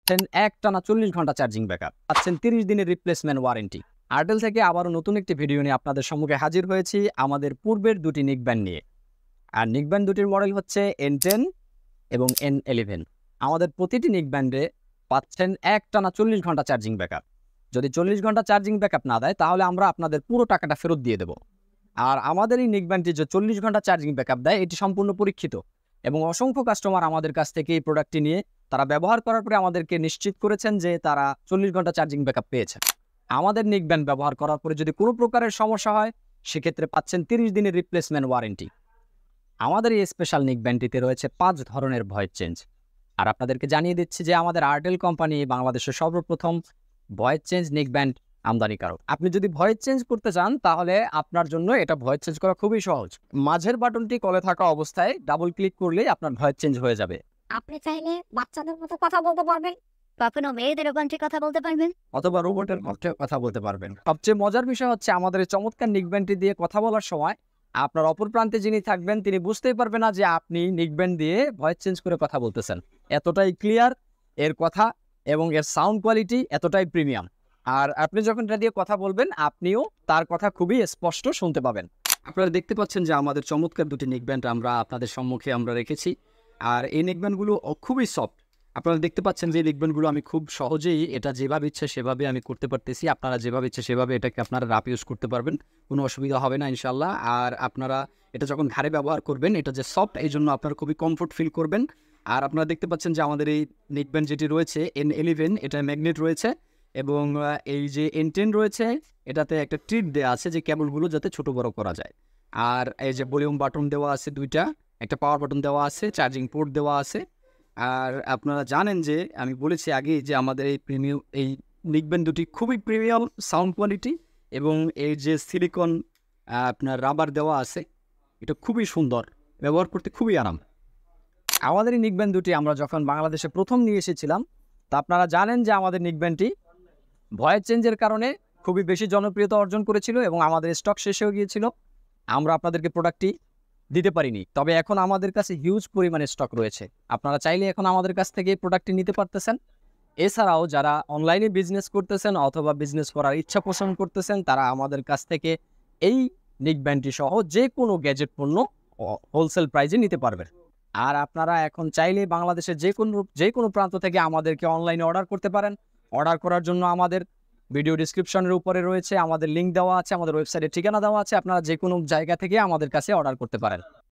পাচ্ছেন একটানা 40 ঘন্টা চার্জিং ব্যাকআপ, পাচ্ছেন 30 দিনের রিপ্লেসমেন্ট ওয়ারেন্টি। আরটেল থেকে আবারও নতুন একটি ভিডিও নিয়ে আপনাদের সম্মুখে হাজির হয়েছি আমাদের পূর্বের দুটি নিকব্যান্ড নিয়ে। আর নিকব্যান্ড দুটির মডেল হচ্ছে N10 এবং N11। আমাদের প্রতিটি নিকব্যান্ডে পাচ্ছেন একটানা 40 ঘন্টা চার্জিং ব্যাকআপ। যদি 40 ঘন্টা চার্জিং ব্যাকআপ না দেয় তাহলে আমরা আপনাদের পুরো টাকাটা ফেরত দিয়ে দেবো। আর আমাদের এই নিকব্যান্ডটি যে 40 ঘন্টা চার্জিং ব্যাকআপ দেয় এটি সম্পূর্ণ পরীক্ষিত এবং অসংখ্য কাস্টমার আমাদের কাছ থেকে এই প্রোডাক্টটি নিয়ে তারা ব্যবহার করার পরে আমাদেরকে নিশ্চিত করেছেন যে তারা 40 ঘন্টা চার্জিং ব্যাকআপ পেয়েছেন। আমাদের নিকব্যান্ড ব্যবহার করার পরে যদি কোনো প্রকারের সমস্যা হয় সেক্ষেত্রে পাচ্ছেন 30 দিনের রিপ্লেসমেন্ট ওয়ারেন্টি। আমাদের এই স্পেশাল নিকব্যান্ডটিতে রয়েছে 5 ধরনের ভয়েস চেঞ্জ। আর আপনাদেরকে জানিয়ে দিচ্ছি যে আমাদের আরটেল কোম্পানি বাংলাদেশের সর্বপ্রথম ভয়েস চেঞ্জ নিকব্যান্ড আমদানিকারক। আপনি যদি ভয়েস চেঞ্জ করতে চান তাহলে আপনার জন্য এটা ভয়েস চেঞ্জ করা খুবই সহজ। মাঝের বাটনটি কলে থাকা অবস্থায় ডাবল ক্লিক করলেই আপনার ভয়েস চেঞ্জ হয়ে যাবে। আপনি চাইলে বাচ্চাদের মতো কথা বলতে পারবেন, কখনো মেয়েদের কণ্ঠে কথা বলতে পারবেন, অথবা রোবটের কণ্ঠে কথা বলতে পারবেন। সবচেয়ে মজার বিষয় হচ্ছে আমাদের এই চমৎকার নিকব্যান্ডটি দিয়ে কথা বলার সময় আপনার অপর প্রান্তে যিনি থাকবেন তিনি বুঝতেই পারবেন না যে আপনি নিকব্যান্ড দিয়ে ভয়েস চেঞ্জ করে কথা বলতেছেন। এতটাই ক্লিয়ার এর কথা এবং এর সাউন্ড কোয়ালিটি এতটাই প্রিমিয়াম। আর আপনি যখন এটা দিয়ে কথা বলবেন আপনিও তার কথা খুবই স্পষ্ট শুনতে পাবেন। আপনারা দেখতে পাচ্ছেন যে আমাদের চমৎকার দুটি নেকব্যান্ড আমরা আপনাদের সম্মুখে আমরা রেখেছি। আর এই নেকব্যান্ডগুলো খুবই সফট। আপনারা দেখতে পাচ্ছেন যে নেকব্যান্ডগুলো আমি খুব সহজেই এটা যেভাবে ইচ্ছে সেভাবে আমি করতে পারতেছি। আপনারা যেভাবে ইচ্ছে সেভাবে এটাকে আপনারা রাফ ইউজ করতে পারবেন, কোনো অসুবিধা হবে না ইনশাল্লাহ। আর আপনারা এটা যখন ঘাড়ে ব্যবহার করবেন এটা যে সফট এই জন্য আপনারা খুবই কমফোর্ট ফিল করবেন। আর আপনারা দেখতে পাচ্ছেন যে আমাদের এই নেকব্যান্ড যেটি রয়েছে N11 এটা ম্যাগনেট রয়েছে এবং এই যে N10 রয়েছে এটাতে একটা ট্রিট দেওয়া আছে যে কেবলগুলো যাতে ছোট বড় করা যায়। আর এই যে ভলিউম বাটন দেওয়া আছে দুইটা, একটা পাওয়ার বাটন দেওয়া আছে, চার্জিং পোর্ট দেওয়া আছে। আর আপনারা জানেন যে আমি বলেছি আগেই যে আমাদের এই নিকব্যান্ড দুটি খুবই প্রিমিয়াম সাউন্ড কোয়ালিটি এবং এই যে সিলিকন আপনার রাবার দেওয়া আছে এটা খুবই সুন্দর, ব্যবহার করতে খুবই আরাম। আমাদের এই নিকব্যান্ড দুটি আমরা যখন বাংলাদেশে প্রথম নিয়ে এসেছিলাম তা আপনারা জানেন যে আমাদের নিকব্যান্ডটি ভয়েস চেঞ্জের কারণে খুবই বেশি জনপ্রিয়তা অর্জন করেছিল এবং আমাদের স্টক শেষ হয়ে গিয়েছিল। আমরা আপনাদেরকে প্রোডাক্টটি দিতে পারিনি, তবে এখন আমাদের কাছে হিউজ পরিমাণে স্টক রয়েছে। আপনারা চাইলে এখন আমাদের কাছ থেকে এই প্রোডাক্টটি নিতে পারতেছেন। এছাড়াও যারা অনলাইনে বিজনেস করতেছেন অথবা বিজনেস করার ইচ্ছা পোষণ করতেছেন তারা আমাদের কাছ থেকে এই নিকব্যান্ডটি সহ যে কোনো গ্যাজেট পণ্য হোলসেল প্রাইজে নিতে পারবেন। আর আপনারা এখন চাইলে বাংলাদেশের যে কোনো প্রান্ত থেকে আমাদেরকে অনলাইনে অর্ডার করতে পারেন। অর্ডার করার জন্য আমাদের ভিডিও ডিসক্রিপশনের উপরে রয়েছে আমাদের লিঙ্ক দেওয়া আছে, আমাদের ওয়েবসাইটের ঠিকানা দেওয়া আছে। আপনারা যে কোনো জায়গা থেকে আমাদের কাছে অর্ডার করতে পারেন।